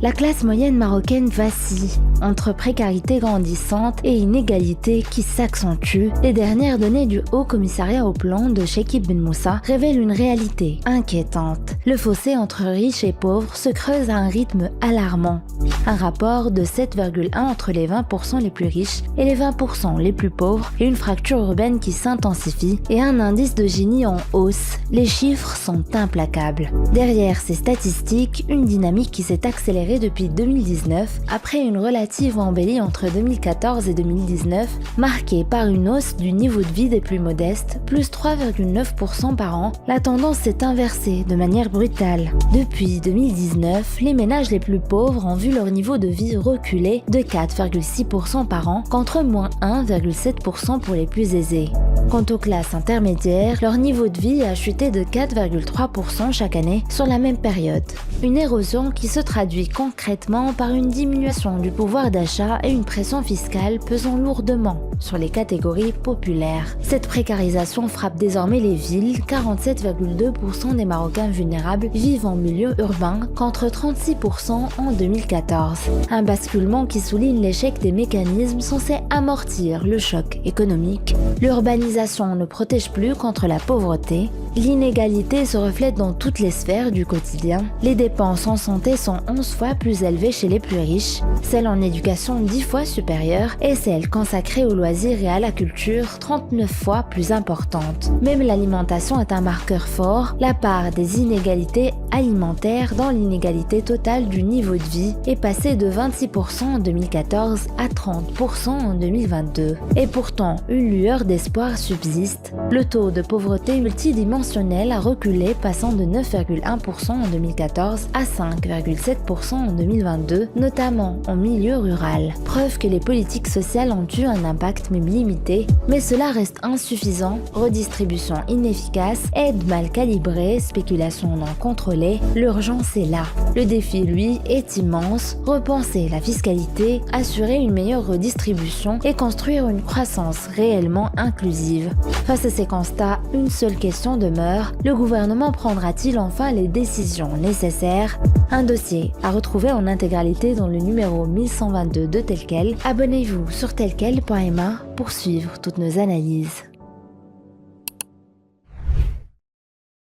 La classe moyenne marocaine vacille entre précarité grandissante et inégalité qui s'accentue. Les dernières données du Haut Commissariat au Plan de Chekib Ben Moussa révèlent une réalité inquiétante. Le fossé entre riches et pauvres se creuse à un rythme alarmant. Un rapport de 7,1 entre les 20% les plus riches et les 20% les plus pauvres et une fracture urbaine qui s'intensifie et un indice de Gini en hausse. Les chiffres sont implacables. Derrière ces statistiques, une dynamique qui s'est accélérée depuis 2019 après une relative embellie entre 2014 et 2019 marquée par une hausse du niveau de vie des plus modestes, plus 3,9% par an. La tendance s'est inversée de manière brutale. Depuis 2019, les ménages les plus pauvres ont vu leur niveau de vie reculer de 4,6% par an contre moins 1,7% pour les plus aisés. Quant aux classes intermédiaires, leur niveau de vie a chuté de 4,3% chaque année sur la même période. Une érosion qui se traduit concrètement par une diminution du pouvoir d'achat et une pression fiscale pesant lourdement sur les catégories populaires. Cette précarisation frappe désormais les villes, 47,2% des Marocains vulnérables vivent en milieu urbain contre 36% en 2014. Un basculement qui souligne l'échec des mécanismes censés amortir le choc économique. L'urbanisation ne protège plus contre la pauvreté. L'inégalité se reflète dans toutes les sphères du quotidien. Les dépenses en santé sont 11 fois plus élevées chez les plus riches, celles en éducation 10 fois supérieures et celles consacrées aux loisirs et à la culture 39 fois plus importantes. Même l'alimentation est un marqueur fort. La part des inégalités alimentaires dans l'inégalité totale du niveau de vie est passée de 26% en 2014 à 30% en 2022. Et pourtant, une lueur d'espoir subsiste. Le taux de pauvreté multidimensionnel a reculé, passant de 9,1% en 2014 à 5,7% en 2022, notamment en milieu rural. Preuve que les politiques sociales ont eu un impact même limité, mais cela reste insuffisant. Redistribution inefficace, aide mal calibrée, spéculation non contrôlée, l'urgence est là. Le défi, lui, est immense. Repenser la fiscalité, assurer une meilleure redistribution et construire une croissance réellement inclusive. Face à ces constats, une seule question demeure: le gouvernement prendra-t-il enfin les décisions nécessaires? Un dossier à retrouver en intégralité dans le numéro 1122 de Tel Quel. Abonnez-vous sur telquel.ma pour suivre toutes nos analyses.